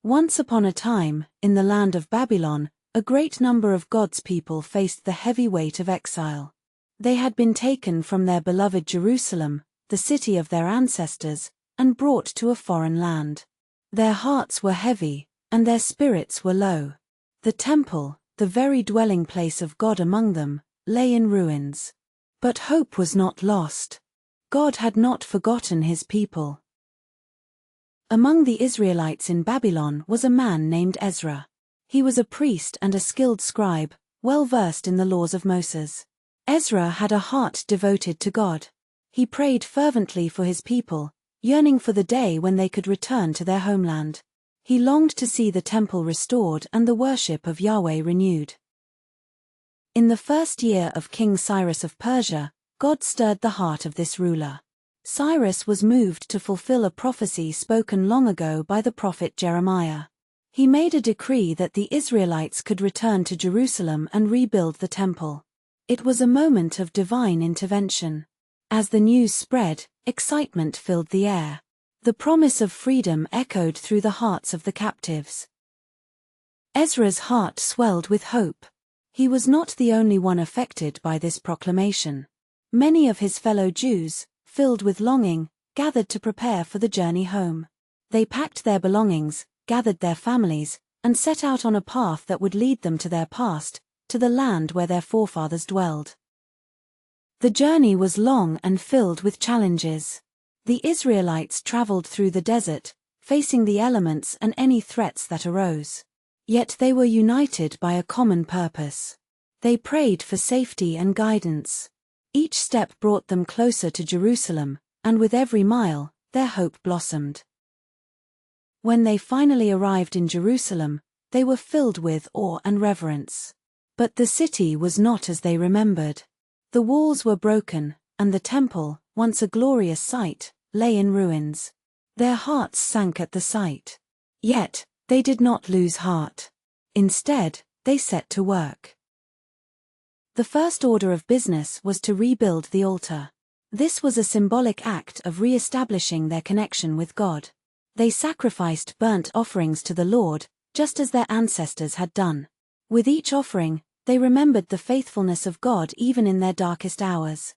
Once upon a time, in the land of Babylon, a great number of God's people faced the heavy weight of exile. They had been taken from their beloved Jerusalem, the city of their ancestors, and brought to a foreign land. Their hearts were heavy, and their spirits were low. The temple, the very dwelling place of God among them, lay in ruins. But hope was not lost. God had not forgotten his people. Among the Israelites in Babylon was a man named Ezra. He was a priest and a skilled scribe, well versed in the laws of Moses. Ezra had a heart devoted to God. He prayed fervently for his people, yearning for the day when they could return to their homeland. He longed to see the temple restored and the worship of Yahweh renewed. In the first year of King Cyrus of Persia, God stirred the heart of this ruler. Cyrus was moved to fulfill a prophecy spoken long ago by the prophet Jeremiah. He made a decree that the Israelites could return to Jerusalem and rebuild the temple. It was a moment of divine intervention. As the news spread, excitement filled the air. The promise of freedom echoed through the hearts of the captives. Ezra's heart swelled with hope. He was not the only one affected by this proclamation. Many of his fellow Jews, filled with longing, gathered to prepare for the journey home. They packed their belongings, gathered their families, and set out on a path that would lead them to their past, to the land where their forefathers dwelled. The journey was long and filled with challenges. The Israelites traveled through the desert, facing the elements and any threats that arose. Yet they were united by a common purpose. They prayed for safety and guidance. Each step brought them closer to Jerusalem, and with every mile, their hope blossomed. When they finally arrived in Jerusalem, they were filled with awe and reverence. But the city was not as they remembered. The walls were broken, and the temple, once a glorious sight, lay in ruins. Their hearts sank at the sight. Yet, they did not lose heart. Instead, they set to work. The first order of business was to rebuild the altar. This was a symbolic act of reestablishing their connection with God. They sacrificed burnt offerings to the Lord, just as their ancestors had done. With each offering, they remembered the faithfulness of God even in their darkest hours.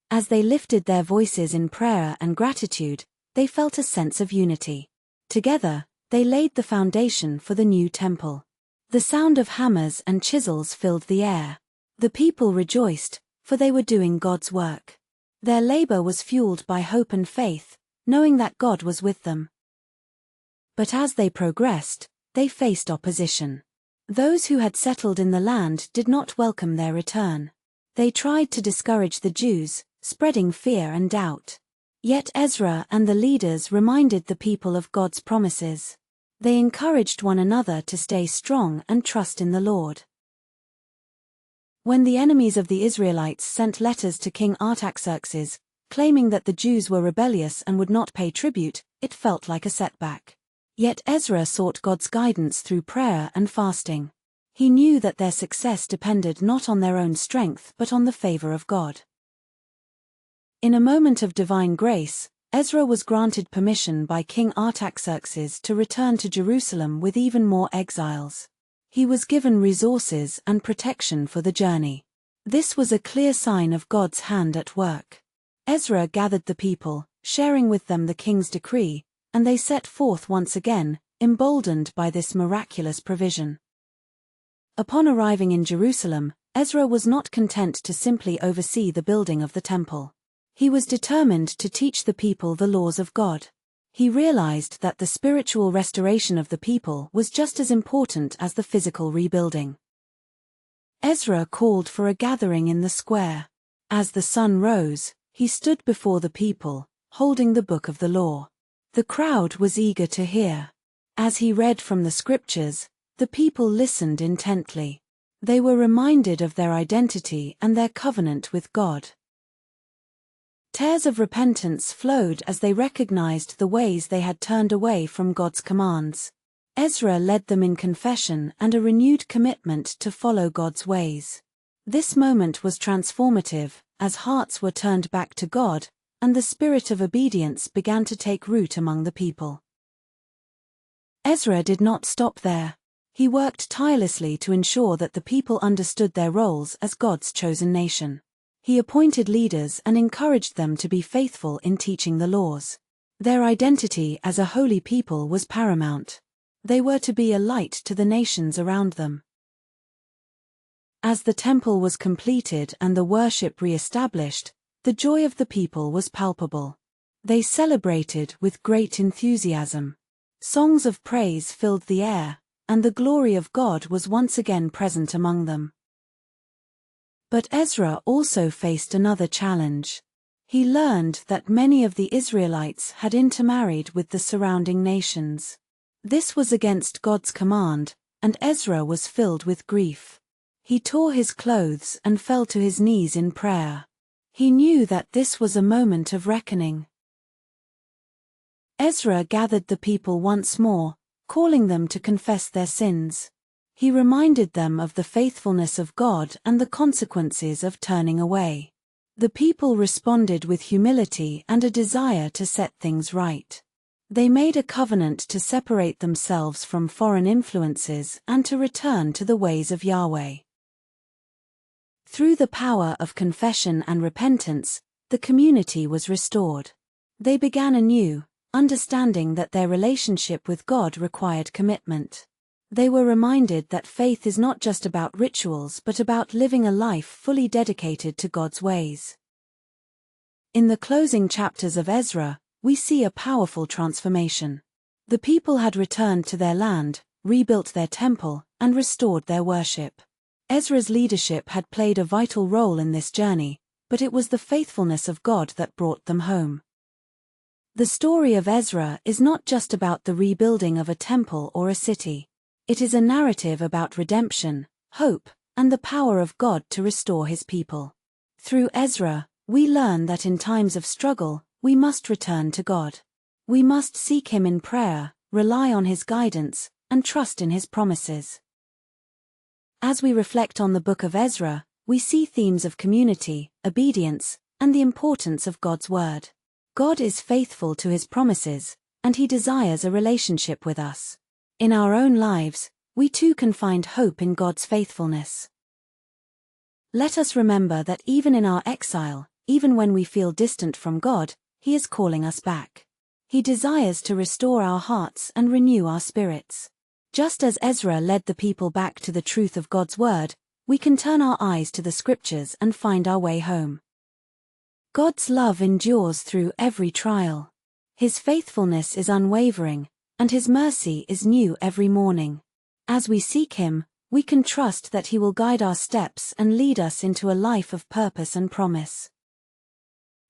As they lifted their voices in prayer and gratitude, they felt a sense of unity. Together, they laid the foundation for the new temple. The sound of hammers and chisels filled the air. The people rejoiced, for they were doing God's work. Their labor was fueled by hope and faith, knowing that God was with them. But as they progressed, they faced opposition. Those who had settled in the land did not welcome their return. They tried to discourage the Jews, spreading fear and doubt. Yet Ezra and the leaders reminded the people of God's promises. They encouraged one another to stay strong and trust in the Lord. When the enemies of the Israelites sent letters to King Artaxerxes, claiming that the Jews were rebellious and would not pay tribute, it felt like a setback. Yet Ezra sought God's guidance through prayer and fasting. He knew that their success depended not on their own strength but on the favor of God. In a moment of divine grace, Ezra was granted permission by King Artaxerxes to return to Jerusalem with even more exiles. He was given resources and protection for the journey. This was a clear sign of God's hand at work. Ezra gathered the people, sharing with them the king's decree, and they set forth once again, emboldened by this miraculous provision. Upon arriving in Jerusalem, Ezra was not content to simply oversee the building of the temple. He was determined to teach the people the laws of God. He realized that the spiritual restoration of the people was just as important as the physical rebuilding. Ezra called for a gathering in the square. As the sun rose, he stood before the people, holding the book of the law. The crowd was eager to hear. As he read from the scriptures, the people listened intently. They were reminded of their identity and their covenant with God. Tears of repentance flowed as they recognized the ways they had turned away from God's commands. Ezra led them in confession and a renewed commitment to follow God's ways. This moment was transformative, as hearts were turned back to God, and the spirit of obedience began to take root among the people. Ezra did not stop there. He worked tirelessly to ensure that the people understood their roles as God's chosen nation. He appointed leaders and encouraged them to be faithful in teaching the laws. Their identity as a holy people was paramount. They were to be a light to the nations around them. As the temple was completed and the worship re-established, the joy of the people was palpable. They celebrated with great enthusiasm. Songs of praise filled the air, and the glory of God was once again present among them. But Ezra also faced another challenge. He learned that many of the Israelites had intermarried with the surrounding nations. This was against God's command, and Ezra was filled with grief. He tore his clothes and fell to his knees in prayer. He knew that this was a moment of reckoning. Ezra gathered the people once more, calling them to confess their sins. He reminded them of the faithfulness of God and the consequences of turning away. The people responded with humility and a desire to set things right. They made a covenant to separate themselves from foreign influences and to return to the ways of Yahweh. Through the power of confession and repentance, the community was restored. They began anew, understanding that their relationship with God required commitment. They were reminded that faith is not just about rituals but about living a life fully dedicated to God's ways. In the closing chapters of Ezra, we see a powerful transformation. The people had returned to their land, rebuilt their temple, and restored their worship. Ezra's leadership had played a vital role in this journey, but it was the faithfulness of God that brought them home. The story of Ezra is not just about the rebuilding of a temple or a city. It is a narrative about redemption, hope, and the power of God to restore His people. Through Ezra, we learn that in times of struggle, we must return to God. We must seek Him in prayer, rely on His guidance, and trust in His promises. As we reflect on the book of Ezra, we see themes of community, obedience, and the importance of God's word. God is faithful to His promises, and He desires a relationship with us. In our own lives, we too can find hope in God's faithfulness. Let us remember that even in our exile, even when we feel distant from God, He is calling us back. He desires to restore our hearts and renew our spirits. Just as Ezra led the people back to the truth of God's word, we can turn our eyes to the scriptures and find our way home. God's love endures through every trial. His faithfulness is unwavering, and His mercy is new every morning. As we seek Him, we can trust that He will guide our steps and lead us into a life of purpose and promise.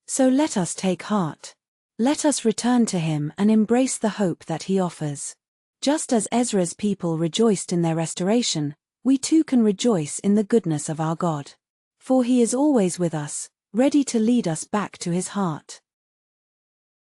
So let us take heart. Let us return to Him and embrace the hope that He offers. Just as Ezra's people rejoiced in their restoration, we too can rejoice in the goodness of our God. For He is always with us, ready to lead us back to His heart.